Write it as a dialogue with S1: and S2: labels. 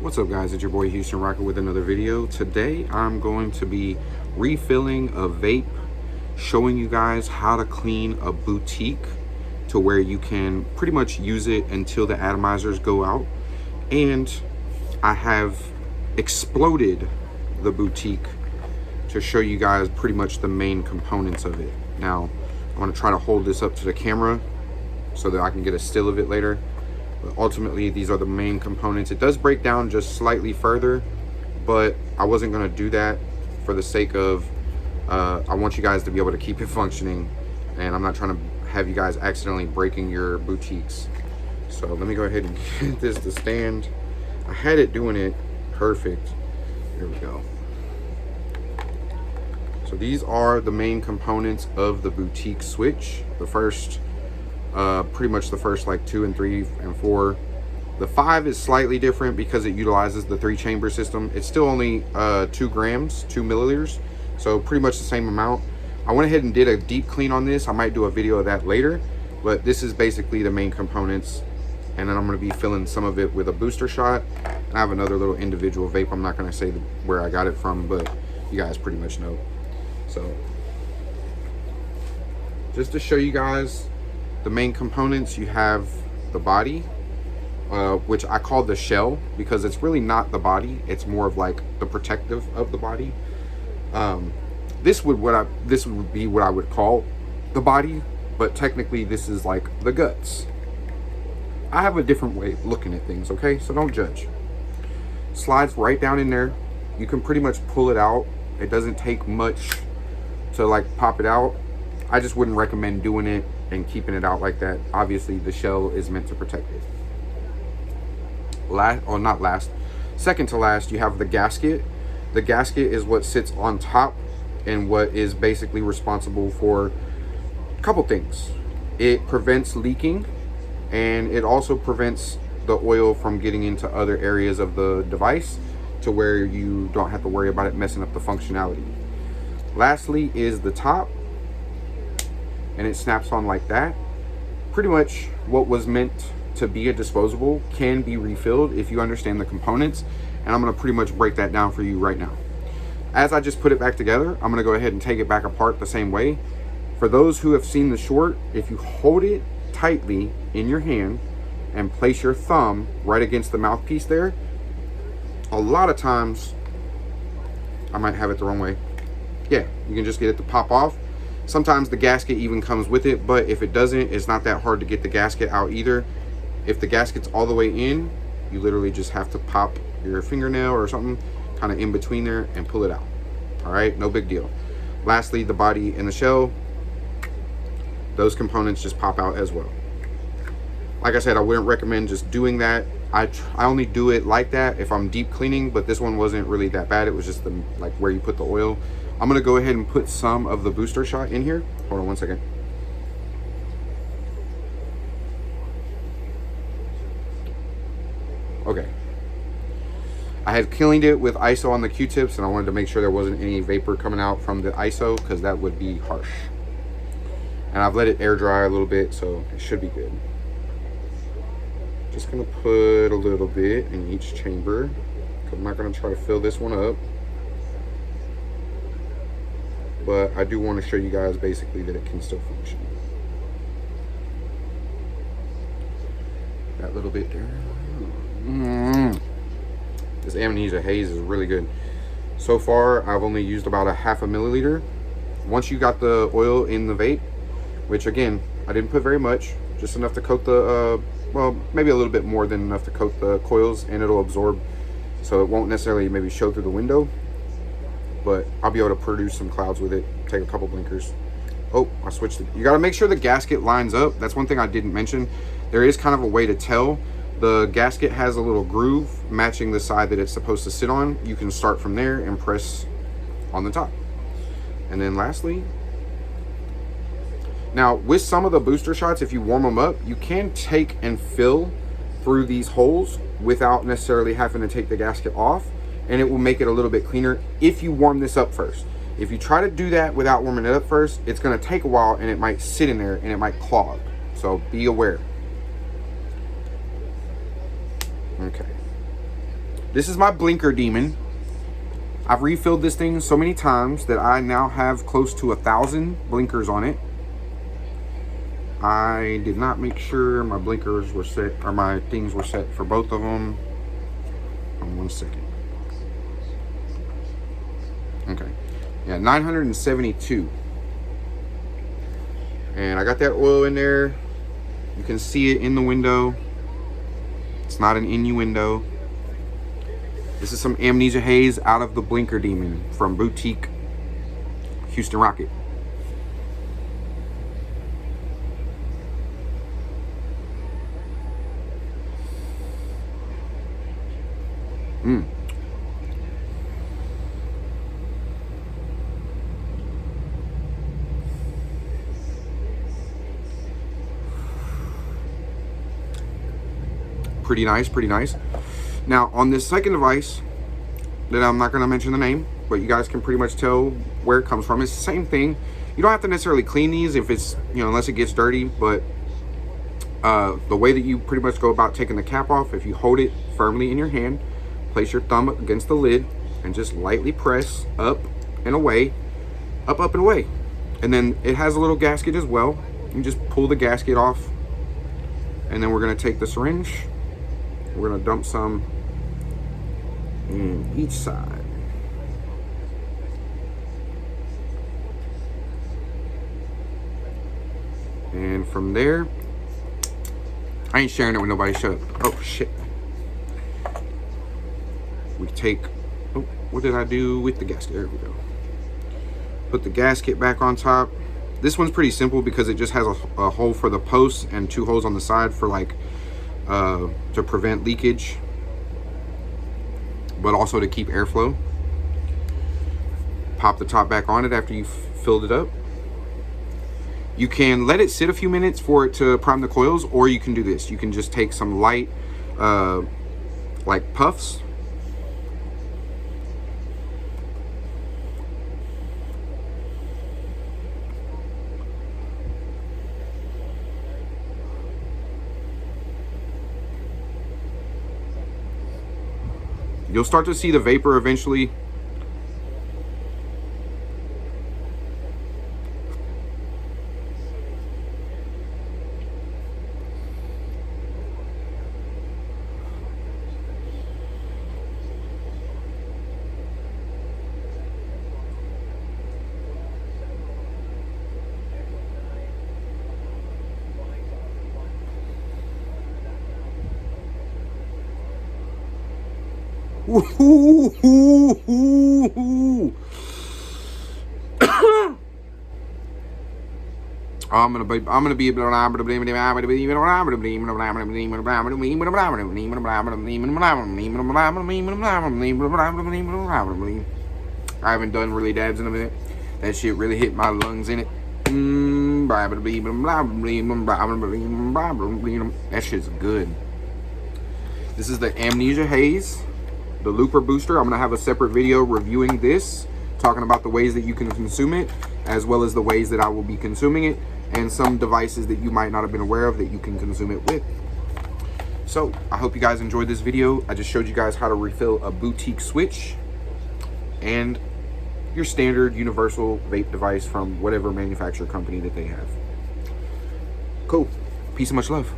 S1: What's up, guys? It's your boy Houston Rocker with another video. Today I'm going to be refilling a vape, showing you guys how to clean a boutique to where you can pretty much use it until the atomizers go out. And I have exploded the boutique to show you guys pretty much the main components of it. Now I'm going to try to hold this up to the camera so that I can get a still of it later. But ultimately, these are the main components. It does break down just slightly further, but I wasn't going to do that for the sake of I want you guys to be able to keep it functioning, and I'm not trying to have you guys accidentally breaking your boutiques. So let me go ahead and get this to stand. I had it doing it perfect. Here we go. So these are the main components of the boutique switch. The first pretty much the first like 2 and 3 and 4. The 5 is slightly different because it utilizes the 3-chamber system. It's still only 2 grams, 2 milliliters, so pretty much the same amount. I went ahead and did a deep clean on this. I might do a video of that later, but this is basically the main components. And then I'm going to be filling some of it with a booster shot. And I have another little individual vape. I'm not going to say where I got it from, but you guys pretty much know. So just to show you guys the main components, you have the body, which I call the shell because it's really not the body. It's more of like the protective of the body. This would be what I would call the body, but technically this is like the guts. I have a different way of looking at things, okay? So don't judge. Slides right down in there. You can pretty much pull it out. It doesn't take much to like pop it out. I just wouldn't recommend doing it and keeping it out like that. Obviously the shell is meant to protect it. Second to last, you have the gasket. The gasket is what sits on top and what is basically responsible for a couple things. It prevents leaking, and it also prevents the oil from getting into other areas of the device to where you don't have to worry about it messing up the functionality. Lastly is the top, and it snaps on like that. Pretty much what was meant to be a disposable can be refilled if you understand the components, and I'm going to pretty much break that down for you right now. As I just put it back together, I'm going to go ahead and take it back apart the same way. For those who have seen the short, if you hold it tightly in your hand and place your thumb right against the mouthpiece there, a lot of times, I might have it the wrong way. Yeah, you can just get it to pop off. Sometimes the gasket even comes with it, but if it doesn't, it's not that hard to get the gasket out either. If the gasket's all the way in, you literally just have to pop your fingernail or something kind of in between there and pull it out. All right, no big deal. Lastly, the body and the shell, those components just pop out as well. Like I said, I wouldn't recommend just doing that. I only do it like that if I'm deep cleaning, but this one wasn't really that bad. It was just like where you put the oil. I'm gonna go ahead and put some of the booster shot in here. Hold on one second. Okay. I had cleaned it with ISO on the Q-tips, and I wanted to make sure there wasn't any vapor coming out from the ISO because that would be harsh. And I've let it air dry a little bit, so it should be good. Just gonna put a little bit in each chamber. I'm not gonna try to fill this one up, but I do want to show you guys basically that it can still function. That little bit there. This Amnesia Haze is really good. So far, I've only used about a half a milliliter. Once you got the oil in the vape, which again, I didn't put very much, just enough to coat the, well, maybe a little bit more than enough to coat the coils, and it'll absorb, so it won't necessarily maybe show through the window, but I'll be able to produce some clouds with it, take a couple blinkers. Oh, I switched it. You got to make sure the gasket lines up. That's one thing I didn't mention. There is kind of a way to tell. The gasket has a little groove matching the side that it's supposed to sit on. You can start from there and press on the top. And then lastly, now with some of the booster shots, if you warm them up, you can take and fill through these holes without necessarily having to take the gasket off, and it will make it a little bit cleaner if you warm this up first. If you try to do that without warming it up first, it's going to take a while and it might sit in there and it might clog. So be aware. Okay. This is my blinker demon. I've refilled this thing so many times that I now have close to 1,000 blinkers on it. I did not make sure my blinkers were set, or my things were set for both of them. One second. Okay. Yeah, 972. And I got that oil in there. You can see it in the window. It's not an innuendo. This is some Amnesia Haze out of the Blinker Demon from Boutique Houston Rocket. Pretty nice, pretty nice. Now, on this second device, that I'm not going to mention the name, but you guys can pretty much tell where it comes from. It's the same thing. You don't have to necessarily clean these if it's, you know, unless it gets dirty, but the way that you pretty much go about taking the cap off, if you hold it firmly in your hand, place your thumb against the lid, and just lightly press up and away, up and away. And then it has a little gasket as well. You just pull the gasket off, and then we're going to take the syringe. We're going to dump some in each side. And from there, I ain't sharing it with nobody. Shut up. Oh, shit. We take, oh, what did I do with the gasket? There we go. Put the gasket back on top. This one's pretty simple because it just has a hole for the posts and 2 holes on the side for like, to prevent leakage, but also to keep airflow. Pop the top back on it after you've filled it up. You can let it sit a few minutes for it to prime the coils, or you can do this. You can just take some light, like puffs. You'll start to see the vapor eventually. I'm gonna be I haven't done really dabs in a minute. That shit really hit my lungs in it. That shit's good. This is the Amnesia Haze, the Looper Booster. I'm gonna have a separate video reviewing this, talking about the ways that you can consume it, as well as the ways that I will be consuming it, and some devices that you might not have been aware of that you can consume it with. So I hope you guys enjoyed this video. I just showed you guys how to refill a boutique switch and your standard universal vape device from whatever manufacturer company that they have. Cool. Peace and much love.